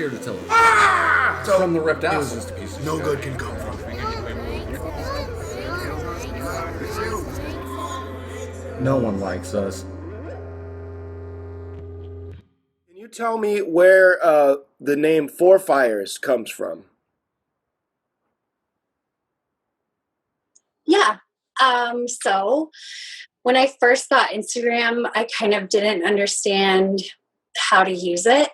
here to tell us. So From the reptiles. no good can come from it. No one likes us. Can you tell me where the name Fourfires comes from? Yeah. So when I first got Instagram, I kind of didn't understand how to use it.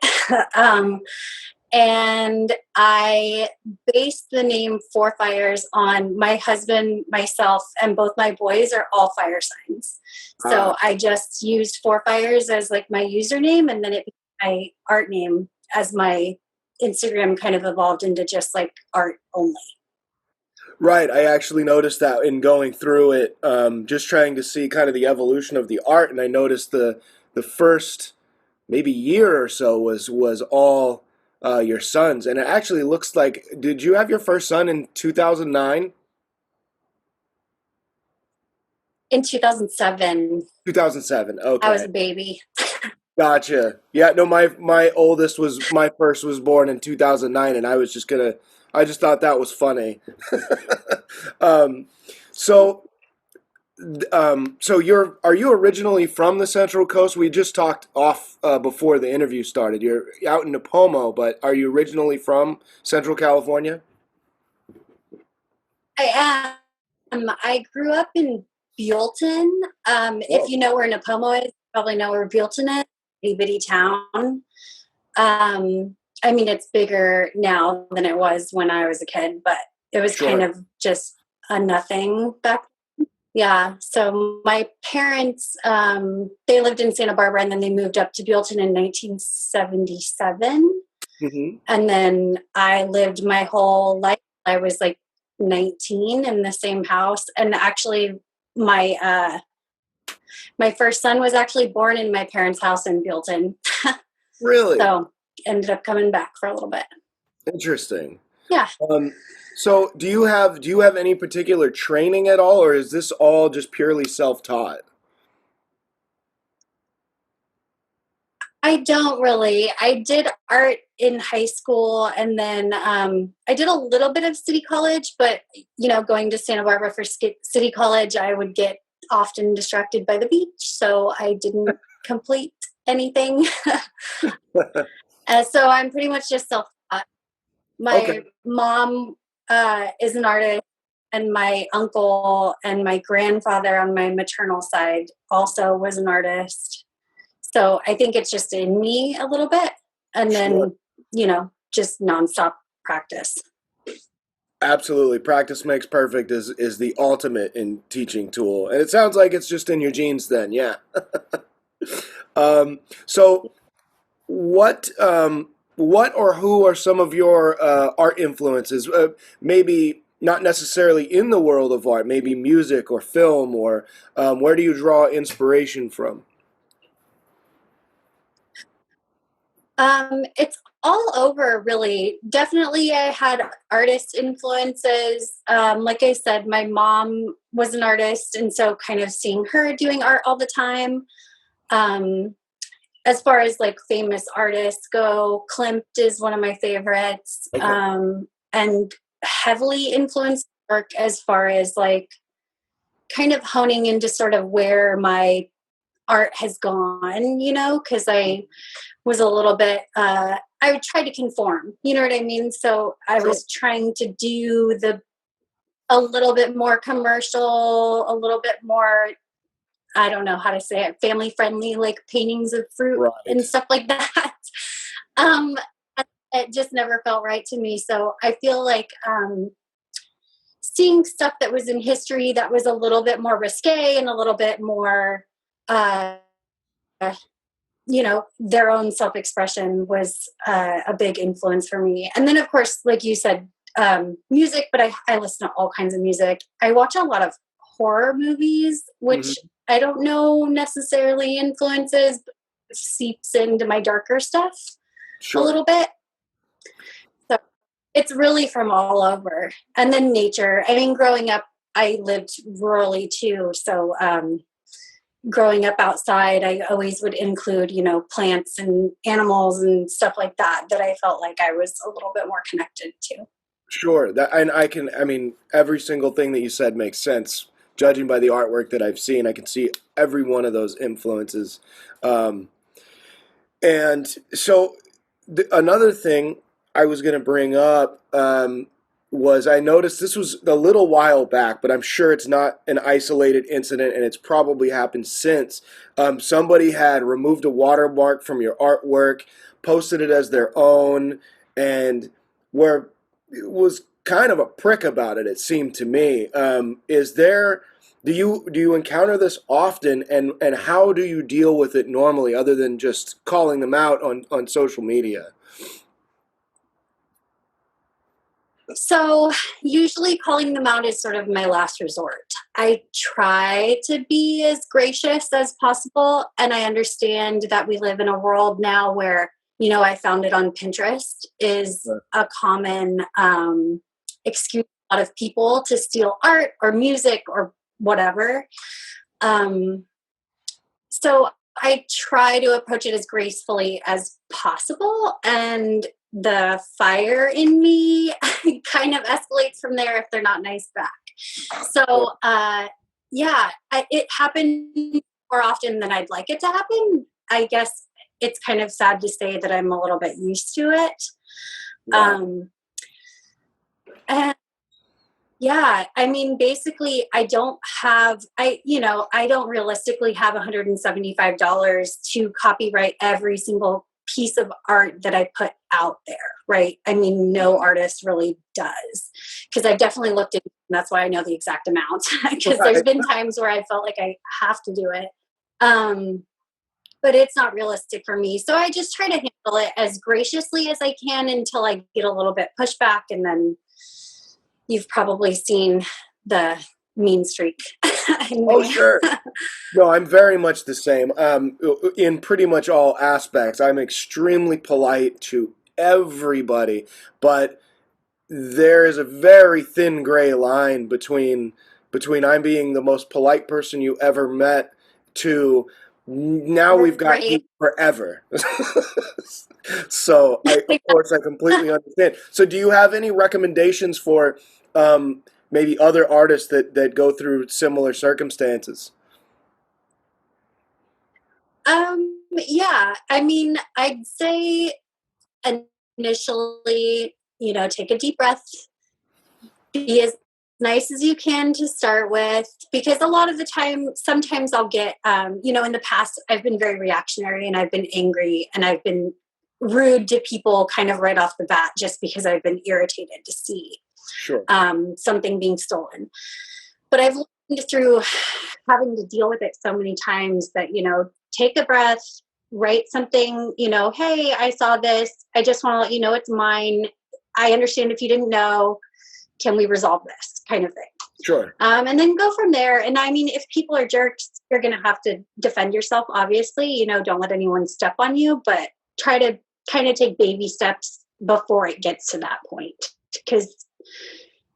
And I based the name Fourfires on my husband, myself, and both my boys are all fire signs. So I just used Fourfires as like my username, and then it became my art name as my Instagram kind of evolved into just like art only. Right, I actually noticed that in going through it, just trying to see kind of the evolution of the art, and I noticed the first maybe year or so was all your sons, and it actually looks like. Did you have your first son in 2009? In 2007, 2007. I was Okay, a baby. gotcha. Yeah, no, my first was born in 2009, and I just thought that was funny. um, so. So are you originally from the Central Coast? We just talked off before the interview started. You're out in Napomo, but are you originally from Central California? I am. I grew up in Buellton. If Oh, you know where Napomo is, you probably know where Buellton is. Itty bitty town. I mean, it's bigger now than it was when I was a kid, but it was kind sure. of just a nothing back. Yeah. So my parents, they lived in Santa Barbara and then they moved up to Buellton in 1977. Hmm. And then I lived my whole life. I was like 19 in the same house. And actually my my first son was actually born in my parents' house in Buellton. Really So ended up coming back for a little bit. interesting. Yeah. Um, so do you have any particular training at all, or is this all just purely self-taught? I don't really. I did art in high school and then I did a little bit of city college, but you know, going to Santa Barbara for city college, I would get often distracted by the beach. So I didn't complete anything. So I'm pretty much just self-taught. Okay, My mom is an artist, and my uncle and my grandfather on my maternal side also was an artist. So I think it's just in me a little bit. And sure. then, you know, just nonstop practice. Absolutely. Practice makes perfect is the ultimate in teaching tool. And it sounds like it's just in your genes then, yeah. So what or who are some of your art influences? Maybe not necessarily in the world of art, maybe music or film, or where do you draw inspiration from? It's all over, really. Definitely, I had artist influences. Like I said, my mom was an artist, and so kind of seeing her doing art all the time. Um, as far as like famous artists go, Klimt is one of my favorites, Okay, and heavily influenced work as far as like kind of honing into sort of where my art has gone, you know, because I was a little bit I would try to conform, you know what I mean? So I sure. was trying to do the a little bit more commercial, a little bit more, I don't know how to say it, family friendly, like paintings of fruit and Right. stuff like that. um it just never felt right to me. So I feel like seeing stuff that was in history that was a little bit more risque and a little bit more uh you know, their own self-expression was a big influence for me. And then of course, like you said, music, but I listen to all kinds of music. I watch a lot of horror movies, which Hmm. I don't know necessarily influences, but seeps into my darker stuff a Sure. little bit. So it's really from all over. And then nature. I mean, growing up, I lived rurally too. So growing up outside, I always would include, plants and animals and stuff like that, that I felt like I was a little bit more connected to. Sure. I mean, every single thing that you said makes sense. Judging by the artwork that I've seen, I can see every one of those influences. Um, and so, another thing I was going to bring up was I noticed this was a little while back, but I'm sure it's not an isolated incident, and it's probably happened since. Somebody had removed a watermark from your artwork, posted it as their own, and were was kind of a prick about it. It seemed to me. Is there? Do you encounter this often, and how do you deal with it normally, other than just calling them out on social media? So usually calling them out is sort of my last resort. I try to be as gracious as possible. And I understand that we live in a world now where, I found it on Pinterest is a common excuse for a lot of people to steal art or music or whatever. So I try to approach it as gracefully as possible. And the fire in me kind of escalates from there if they're not nice back. So, it happened more often than I'd like it to happen. I guess it's kind of sad to say that I'm a little bit used to it. Yeah. And yeah, I mean, basically, I don't realistically have $175 to copyright every single piece of art that I put out there, right? I mean, no artist really does, because I've definitely looked at, and that's why I know the exact amount, because there's been times where I felt like I have to do it. But it's not realistic for me. So I just try to handle it as graciously as I can until I get a little bit pushback, and then you've probably seen the mean streak. Oh, sure. No, I'm very much the same. In pretty much all aspects, I'm extremely polite to everybody, but there is a very thin gray line between I'm being the most polite person you ever met to now we've got Right. you forever. So of course, I completely understand. So, do you have any recommendations for maybe other artists that go through similar circumstances? Yeah, I mean, I'd say initially, take a deep breath, be as nice as you can to start with, because a lot of the time, sometimes I'll get, in the past, I've been very reactionary and I've been angry and I've been rude to people kind of right off the bat just because I've been irritated to see Sure. something being stolen. But I've learned through having to deal with it so many times that, take a breath, write something, hey, I saw this. I just want to let you know it's mine. I understand if you didn't know. Can we resolve this kind of thing? Sure. And then go from there. And I mean, if people are jerks, you're going to have to defend yourself, obviously. Don't let anyone step on you, but try to kind of take baby steps before it gets to that point. Because,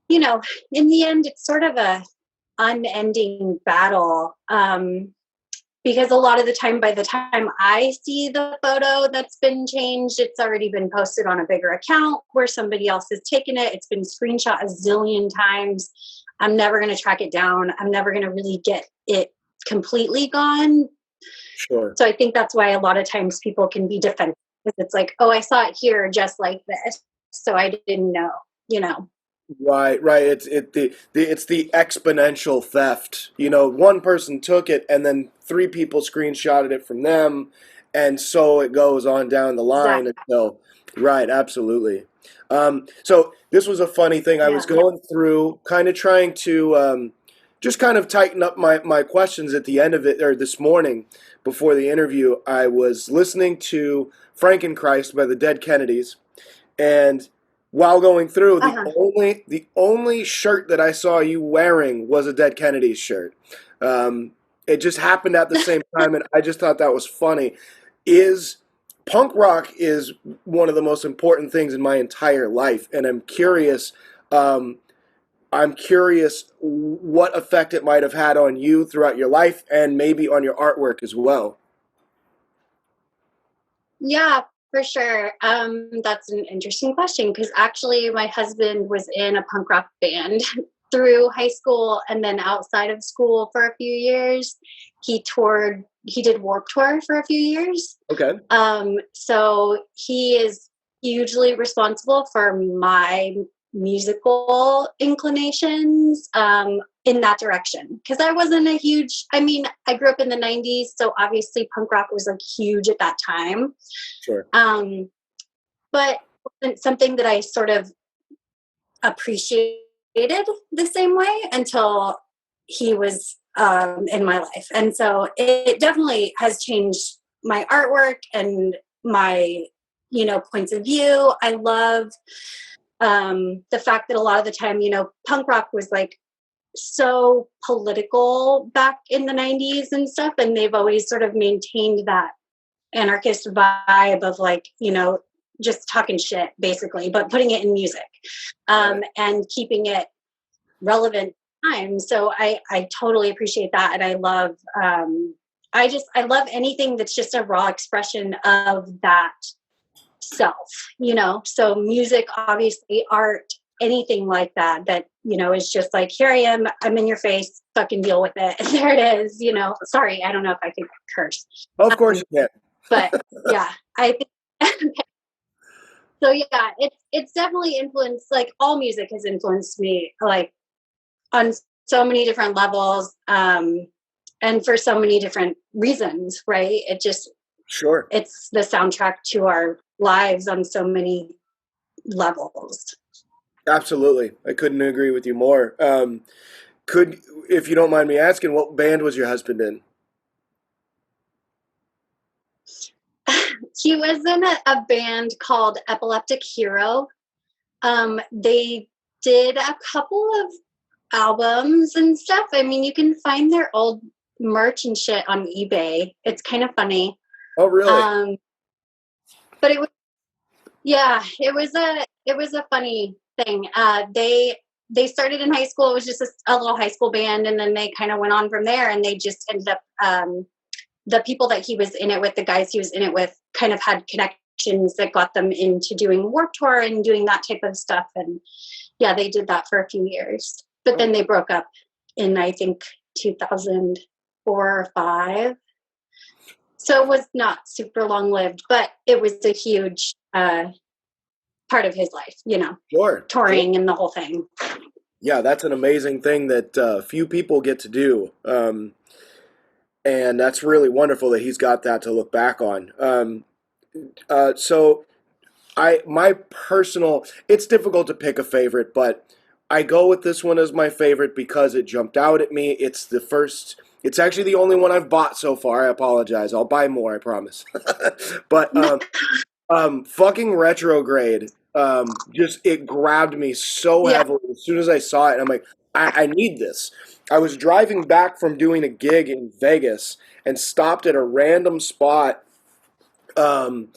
in the end, it's sort of a unending battle. Because a lot of the time, by the time I see the photo that's been changed, it's already been posted on a bigger account where somebody else has taken it. It's been screenshot a zillion times. I'm never going to track it down. I'm never going to really get it completely gone. Sure. So I think that's why a lot of times people can be defensive. It's like, oh, I saw it here just like this, so I didn't know, Right. It's the exponential theft. One person took it, and then three people screenshotted it from them, and so it goes on down the line Exactly. until. Right. Absolutely. So this was a funny thing. I was Yeah. going through, kind of trying to just kind of tighten up my questions at the end of it, or this morning before the interview. I was listening to Frankenchrist by the Dead Kennedys, and while going through, Uh-huh. the only shirt that I saw you wearing was a Dead Kennedys shirt. It just happened at the same time, and I just thought that was funny. Is Punk rock is one of the most important things in my entire life, and I'm curious. I'm curious what effect it might have had on you throughout your life and maybe on your artwork as well. Yeah, for sure. That's an interesting question because actually my husband was in a punk rock band through high school and then outside of school for a few years. He did Warped Tour for a few years. Okay. So he is hugely responsible for my musical inclinations in that direction because I wasn't a huge, I mean, I grew up in the 90s, so obviously punk rock was like huge at that time. Sure. But it wasn't something that I sort of appreciated the same way until he was in my life. And so it definitely has changed my artwork and my, points of view. I love the fact that a lot of the time, punk rock was like so political back in the 90s and stuff. And they've always sort of maintained that anarchist vibe of like, just talking shit basically, but putting it in music and keeping it relevant time. So I totally appreciate that. And I love, I love anything that's just a raw expression of that self, so music, obviously art, anything like that, is just like, here I am, I'm in your face, fucking deal with it. There it is, sorry, I don't know if I can curse. Of course you can. But yeah, I think so yeah, it's definitely influenced, like all music has influenced me, like on so many different levels, and for so many different reasons, right? It just, Sure. it's the soundtrack to our lives on so many levels. Absolutely. I couldn't agree with you more. If you don't mind me asking, what band was your husband in? He was in a band called Epileptic Hero. They did a couple of albums and stuff. I mean, you can find their old merch and shit on eBay. It's kind of funny. Oh, really? But it was, yeah, it was a funny thing. They started in high school. It was just a little high school band, and then they kind of went on from there, and they just ended up, the people that he was in it with, the guys he was in it with, kind of had connections that got them into doing Warped Tour and doing that type of stuff. And yeah, they did that for a few years, but then they broke up in, I think, 2004 or 5. So it was not super long lived, but it was a huge part of his life, Sure. touring and the whole thing. Yeah, that's an amazing thing that few people get to do. And that's really wonderful that he's got that to look back on. So my personal, it's difficult to pick a favorite, but I go with this one as my favorite because it jumped out at me. It's actually the only one I've bought so far. I apologize. I'll buy more, I promise. But fucking Retrograde, just, it grabbed me so heavily as soon as I saw it. I'm like, I need this. I was driving back from doing a gig in Vegas and stopped at a random spot. To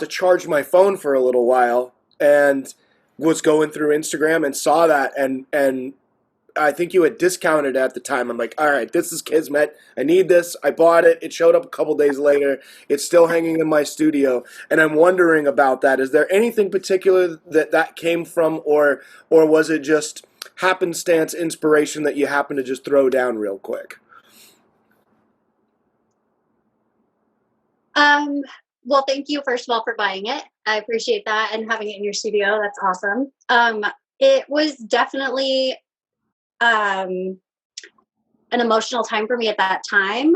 charge my phone for a little while, and was going through Instagram and saw that, and I think you had discounted at the time. I'm like, all right, this is Kismet. I need this. I bought it. It showed up a couple days later. It's still hanging in my studio, and I'm wondering about that. Is there anything particular that came from, or was it just happenstance inspiration that you happen to just throw down real quick? Well, thank you, first of all, for buying it. I appreciate that, and having it in your studio. That's awesome. It was definitely an emotional time for me at that time.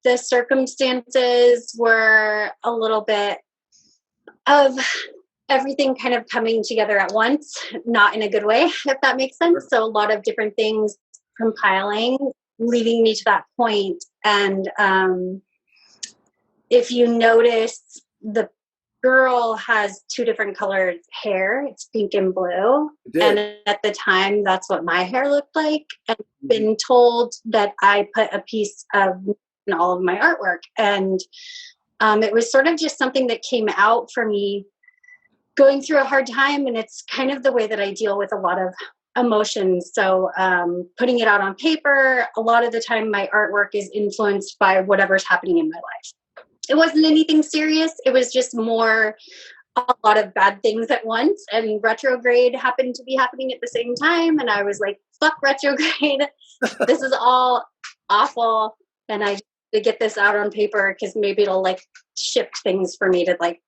The circumstances were a little bit of everything kind of coming together at once, not in a good way, if that makes sense. So a lot of different things compiling, leading me to that point. And if you notice, the girl has 2 different colored hair. It's pink and blue. And at the time, that's what my hair looked like. And I've been told that I put a piece of in all of my artwork. And it was sort of just something that came out for me going through a hard time, and it's kind of the way that I deal with a lot of emotions. So putting it out on paper, a lot of the time my artwork is influenced by whatever's happening in my life. It wasn't anything serious. It was just more a lot of bad things at once, and retrograde happened to be happening at the same time, and I was like, fuck retrograde. This is all awful, and I to get this out on paper because maybe it'll like shift things for me to like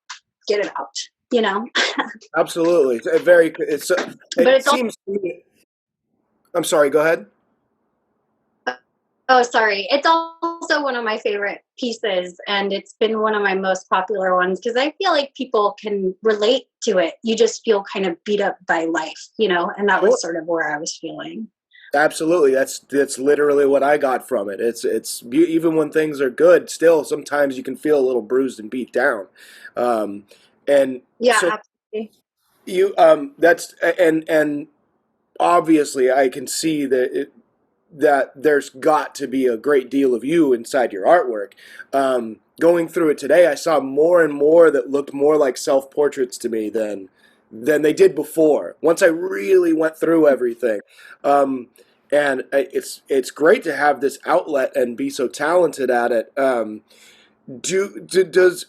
get it out, you know. Absolutely. But It it's seems. I'm sorry. Go ahead. Oh, sorry. It's also one of my favorite pieces, and it's been one of my most popular ones because I feel like people can relate to it. You just feel kind of beat up by life, you know, and that was sort of where I was feeling. Absolutely. That's literally what I got from it. Even when things are good, still sometimes you can feel a little bruised and beat down. And Yeah, so absolutely. you that's and obviously I can see that there's got to be a great deal of you inside your artwork. Going through it today, I saw more and more that looked more like self-portraits to me than they did before. Once I really went through everything, and it's great to have this outlet and be so talented at it. Does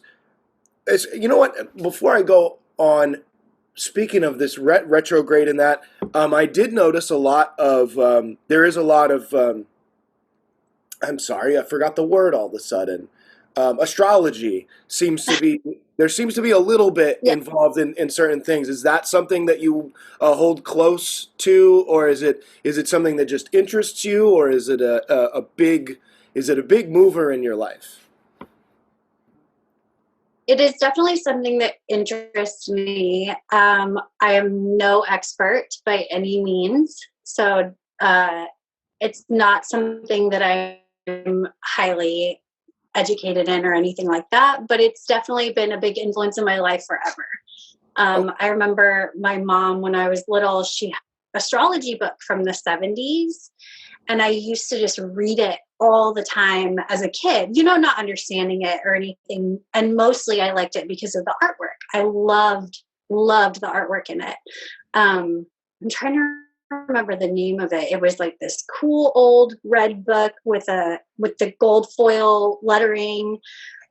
you know what? Before I go on, speaking of this retrograde and that, I did notice a lot of there is a lot of I'm sorry, I forgot the word all of a sudden. Astrology seems to be there seems to be a little bit Yeah. involved in certain things. Is that something that you hold close to, or is it something that just interests you, or is it a big mover in your life? It is definitely something that interests me. I am no expert by any means, so it's not something that I'm highly educated in or anything like that, but it's definitely been a big influence in my life forever. I remember my mom, when I was little, she had an astrology book from the 70s, and I used to just read it all the time as a kid, you know, not understanding it or anything. And mostly I liked it because of the artwork. I loved the artwork in it. I'm trying to remember the name of it. It was like this cool old red book with the gold foil lettering.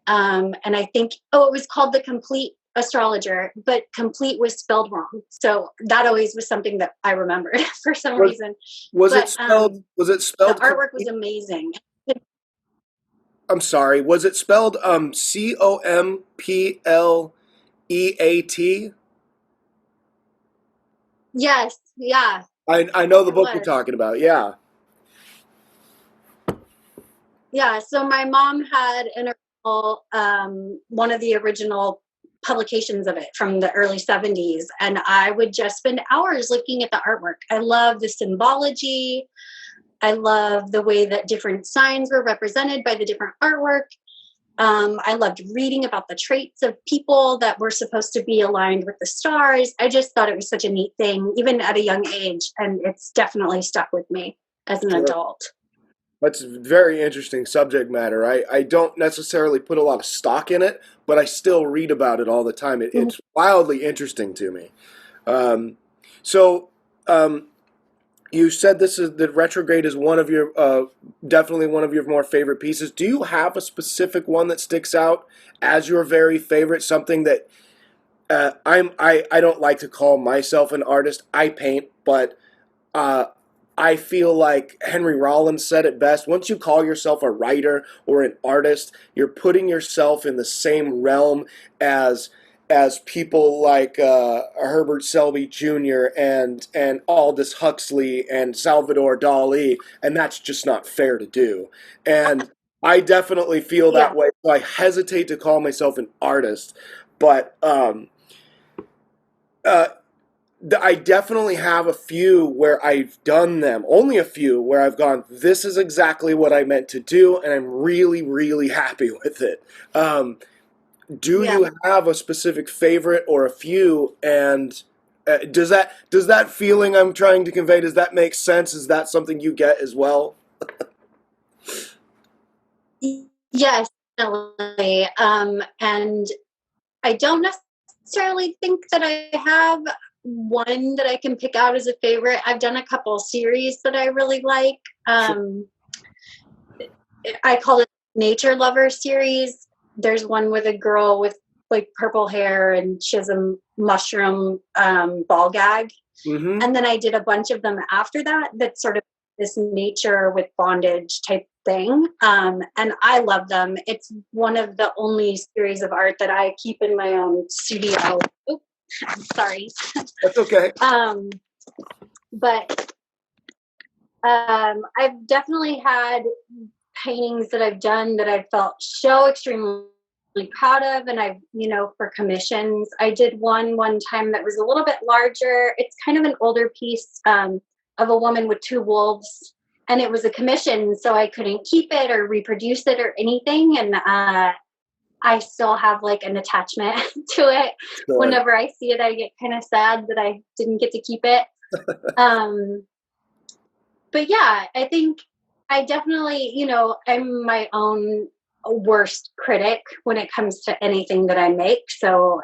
And I think, it was called The Complete Astrologer, but complete was spelled wrong. So that always was something that I remembered for some reason. Was it spelled The artwork was amazing. I'm sorry, was it spelled Compleat? Yes, yeah. I know the It book you're was. talking about. Yeah. Yeah, so my mom had one of the original publications of it from the early 70s, and I would just spend hours looking at the artwork. I love the symbology. I love the way that different signs were represented by the different artwork. I loved reading about the traits of people that were supposed to be aligned with the stars. I just thought it was such a neat thing, even at a young age, and it's definitely stuck with me as an adult. That's very interesting subject matter. I don't necessarily put a lot of stock in it, but I still read about it all the time. It's wildly interesting to me. So you said that retrograde is one of your definitely one of your more favorite pieces. Do you have a specific one that sticks out as your very favorite? Something that I don't like to call myself an artist. I paint, but I feel like Henry Rollins said it best. Once you call yourself a writer or an artist, you're putting yourself in the same realm as people like Herbert Selby Jr. and Aldous Huxley and Salvador Dali, and that's just not fair to do. And I definitely feel that way. So I hesitate to call myself an artist, but I definitely have a few where I've done them, only a few where I've gone, this is exactly what I meant to do, and I'm really, really happy with it. Do you have a specific favorite or a few? And does that feeling I'm trying to convey, does that make sense? Is that something you get as well? Yes, definitely. And I don't necessarily think that I have one that I can pick out as a favorite. I've done a couple series that I really like. I call it Nature Lover series. There's one with a girl with like purple hair and she has a mushroom ball gag. Mm-hmm. And then I did a bunch of them after that. That's sort of this nature with bondage type thing. And I love them. It's one of the only series of art that I keep in my own studio. Oops, sorry. That's okay. But I've definitely had paintings that I've done that I felt so extremely proud of, and I've, for commissions, I did one time that was a little bit larger. It's kind of an older piece of a woman with two wolves, and it was a commission, so I couldn't keep it or reproduce it or anything, and I still have like an attachment to it. Sure. Whenever I see it, I get kind of sad that I didn't get to keep it. But yeah, I think I definitely, I'm my own worst critic when it comes to anything that I make. So,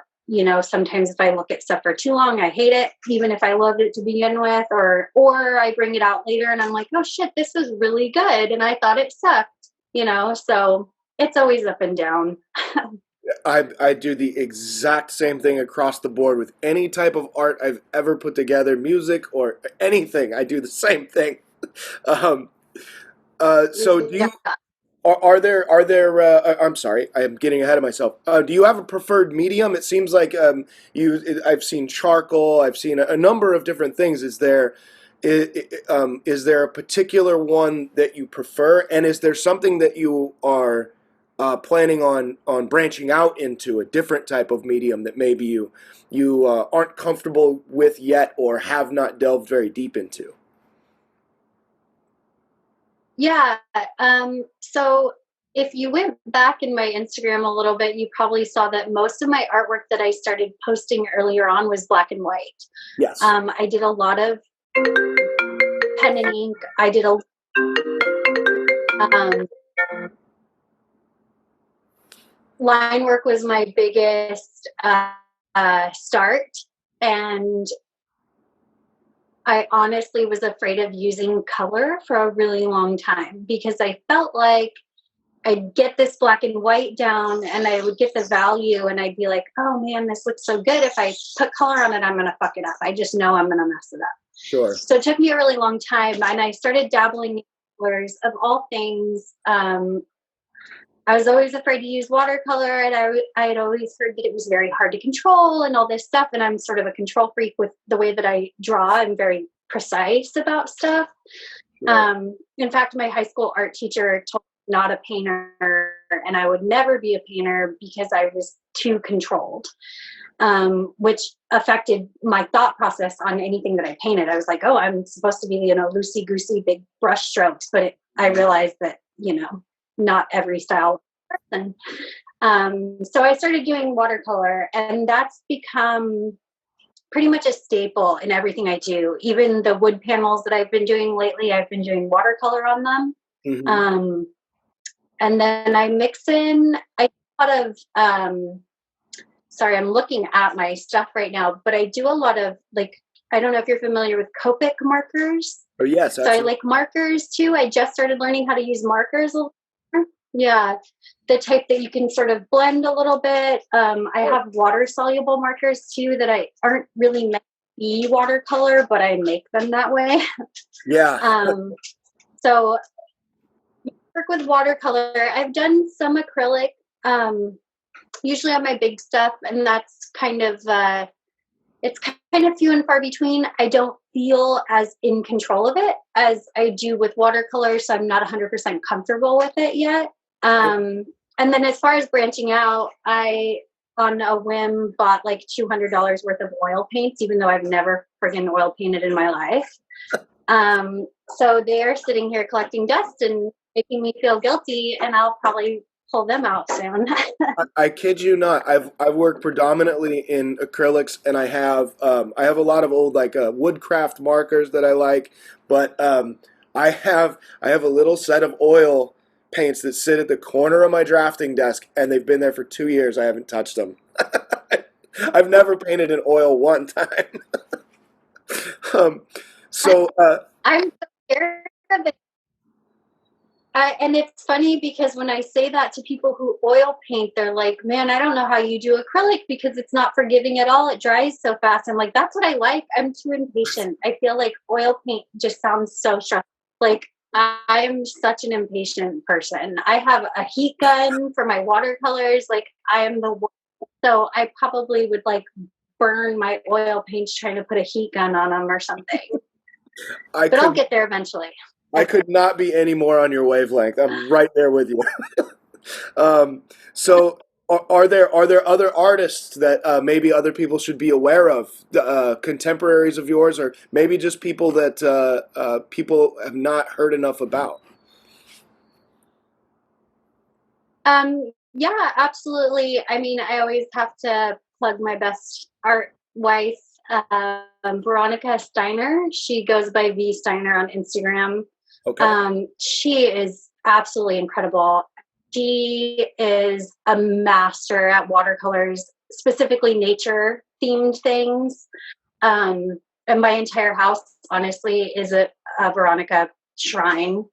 sometimes if I look at stuff for too long, I hate it, even if I loved it to begin with, or I bring it out later and I'm like, oh shit, this was really good. And I thought it sucked, so it's always up and down. I do the exact same thing across the board with any type of art I've ever put together, music or anything. I do the same thing. So do you, are there, I'm sorry, I am getting ahead of myself. Do you have a preferred medium? It seems like, I've seen charcoal, I've seen a number of different things. Is there a particular one that you prefer? And is there something that you are planning on branching out into, a different type of medium that maybe you aren't comfortable with yet or have not delved very deep into? Yeah. So if you went back in my Instagram a little bit, you probably saw that most of my artwork that I started posting earlier on was black and white. Yes. I did a lot of pen and ink. I did line work was my biggest start, and I honestly was afraid of using color for a really long time because I felt like I'd get this black and white down and I would get the value and I'd be like, oh man, this looks so good. If I put color on it, I'm going to fuck it up. I just know I'm going to mess it up. Sure. So it took me a really long time, and I started dabbling in colors of all things. I was always afraid to use watercolor, and I had always heard that it was very hard to control and all this stuff. And I'm sort of a control freak with the way that I draw. I'm very precise about stuff. Yeah. In fact, my high school art teacher told me not a painter, and I would never be a painter because I was too controlled, which affected my thought process on anything that I painted. I was like, oh, I'm supposed to be, loosey-goosey, big brush strokes. But I realized that, not every style person. So I started doing watercolor, and that's become pretty much a staple in everything I do. Even the wood panels that I've been doing lately, I've been doing watercolor on them. Mm-hmm. And then I mix in a lot of, sorry, I'm looking at my stuff right now, but I do a lot of, like, I don't know if you're familiar with Copic markers. Oh, yes. So I like markers too. I just started learning how to use markers. Yeah, the type that you can sort of blend a little bit. I have water soluble markers too that aren't really meant to be watercolor, but I make them that way. Yeah. So work with watercolor. I've done some acrylic, usually on my big stuff, and that's kind of it's kind of few and far between. I don't feel as in control of it as I do with watercolor, so I'm not 100% comfortable with it yet. And then as far as branching out, I, on a whim, bought like $200 worth of oil paints, even though I've never friggin' oil painted in my life. So they are sitting here collecting dust and making me feel guilty, and I'll probably pull them out soon. I kid you not. I've worked predominantly in acrylics, and I have a lot of old woodcraft markers that I like, but I have a little set of oil paints that sit at the corner of my drafting desk, and they've been there for 2 years. I haven't touched them. I've never painted in oil one time. um, so I'm so scared of it. And it's funny because when I say that to people who oil paint, they're like, man, I don't know how you do acrylic because it's not forgiving at all. It dries so fast. I'm like, that's what I like. I'm too impatient. I feel like oil paint just sounds so stressful. Like, I'm such an impatient person. I have a heat gun for my watercolors. Like, I am the worst. So I probably would like burn my oil paints trying to put a heat gun on them or something. I But I'll could get there eventually. I could not be any more on your wavelength. I'm right there with you. So are there other artists that maybe other people should be aware of, contemporaries of yours, or maybe just people that people have not heard enough about? Yeah, absolutely. I mean, I always have to plug my best art wife, Veronica Steiner. She goes by V Steiner on Instagram. Okay. She is absolutely incredible. She is a master at watercolors, specifically nature themed things. And my entire house, honestly, is a Veronica shrine.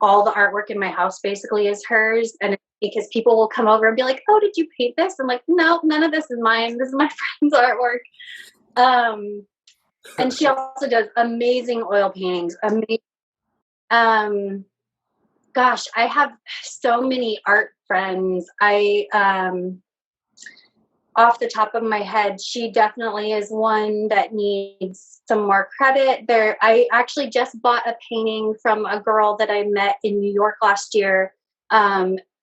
All the artwork in my house basically is hers. And it's because people will come over and be like, oh, did you paint this? I'm like, no, none of this is mine. This is my friend's artwork. And she also does amazing oil paintings. Gosh, I have so many art friends. Off the top of my head, she definitely is one that needs some more credit. I actually just bought a painting from a girl that I met in New York last year.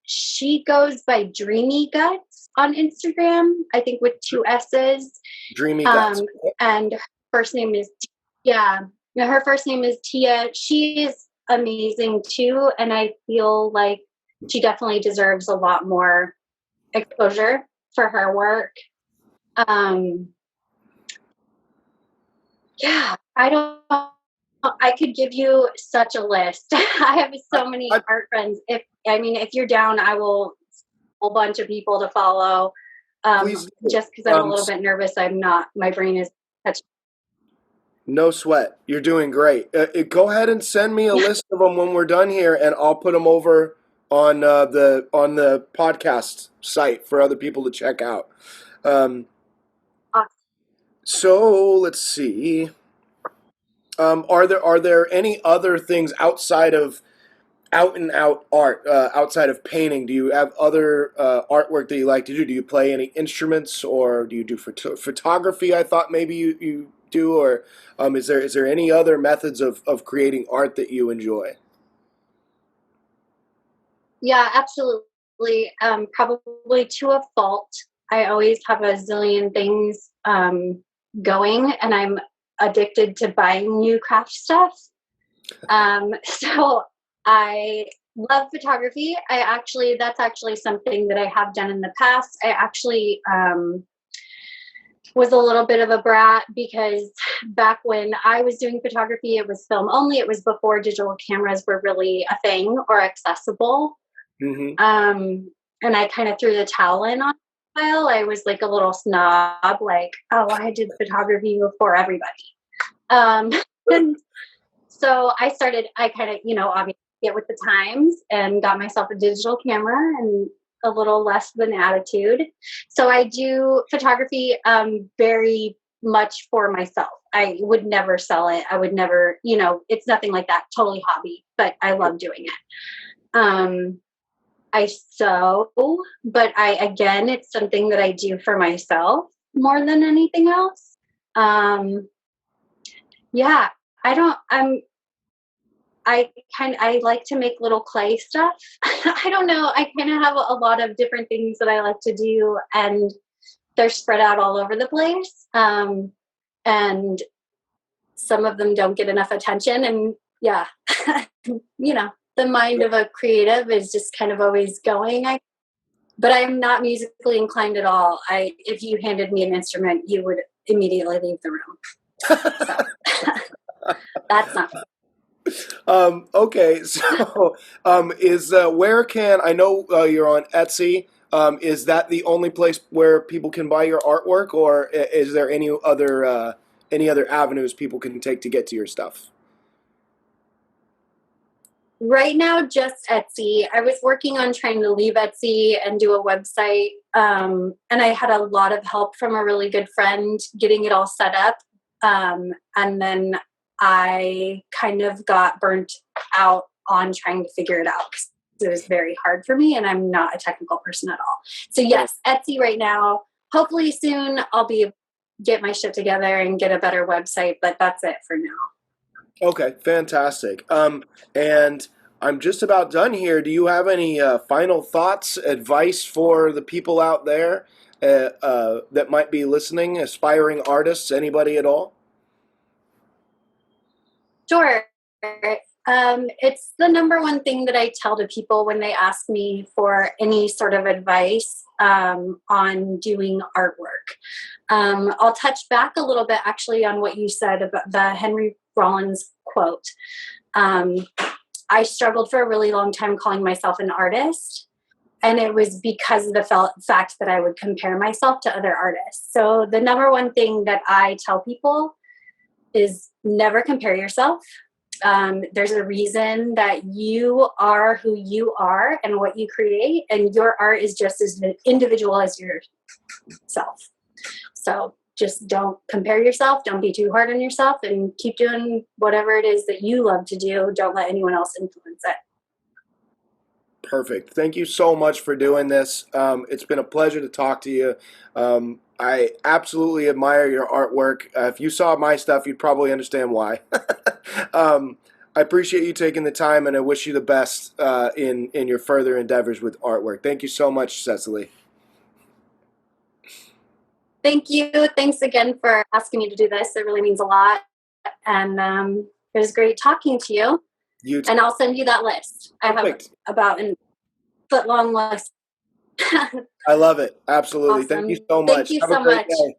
She goes by Dreamy Guts on Instagram, I think with 2 S's. Dreamy Guts. And her first name is, yeah, her first name is Tia. She is amazing too. And I feel like she definitely deserves a lot more exposure for her work. Yeah, I could give you such a list. I have so many art friends. If you're down, I will a whole bunch of people to follow. Please, just because I'm a little bit nervous, I'm not. My brain is touching. no sweat. You're doing great. Go ahead and send me a list of them when we're done here, and I'll put them over on the podcast site for other people to check out. Awesome. So let's see. Are there any other things outside of out and out art, outside of painting? Do you have other artwork that you like to do? Do you play any instruments, or do you do photography? I thought maybe you do, or is there any other methods of creating art that you enjoy? Yeah, absolutely. Probably to a fault. I always have a zillion things going, and I'm addicted to buying new craft stuff. So I love photography. That's actually something that I have done in the past. I actually was a little bit of a brat because back when I was doing photography, it was film only. It was before digital cameras were really a thing or accessible. Mm-hmm. And I kind of threw the towel in on a while. I was like a little snob, like, oh, I did photography before everybody. And so I kind of, obviously get with the times and got myself a digital camera and a little less of an attitude. So I do photography very much for myself. I would never sell it. I would never, it's nothing like that. Totally hobby, but I love doing it. I sew, but it's something that I do for myself more than anything else. Yeah, I like to make little clay stuff. I don't know. I kind of have a lot of different things that I like to do, and they're spread out all over the place. And some of them don't get enough attention. And yeah, the mind of a creative is just kind of always going. But I'm not musically inclined at all. If you handed me an instrument, you would immediately leave the room. So that's not. Okay, so where can I know you're on Etsy? Is that the only place where people can buy your artwork, or is there any other avenues people can take to get to your stuff? Right now, just Etsy. I was working on trying to leave Etsy and do a website, and I had a lot of help from a really good friend getting it all set up. And then I kind of got burnt out on trying to figure it out because it was very hard for me, and I'm not a technical person at all. So yes, Etsy right now. Hopefully soon I'll get my shit together and get a better website, but that's it for now. Okay, fantastic. And I'm just about done here. Do you have any final thoughts, advice for the people out there that might be listening, aspiring artists, anybody at all? Sure. It's the number one thing that I tell to people when they ask me for any sort of advice on doing artwork. I'll touch back a little bit actually on what you said about the Henry Rollins quote. I struggled for a really long time calling myself an artist, and it was because of the fact that I would compare myself to other artists. So the number one thing that I tell people is never compare yourself. There's a reason that you are who you are and what you create, and your art is just as individual as yourself. So just don't compare yourself. Don't be too hard on yourself, and keep doing whatever it is that you love to do. Don't let anyone else influence it. Perfect. Thank you so much for doing this. It's been a pleasure to talk to you. I absolutely admire your artwork. If you saw my stuff, you'd probably understand why. I appreciate you taking the time, and I wish you the best in your further endeavors with artwork. Thank you so much, Cecily. Thank you. Thanks again for asking me to do this. It really means a lot. And it was great talking to you. You too. And I'll send you that list. Perfect. I have about a foot long list. I love it. Absolutely. Awesome. Thank you so much. Thank you Have so a great much. day.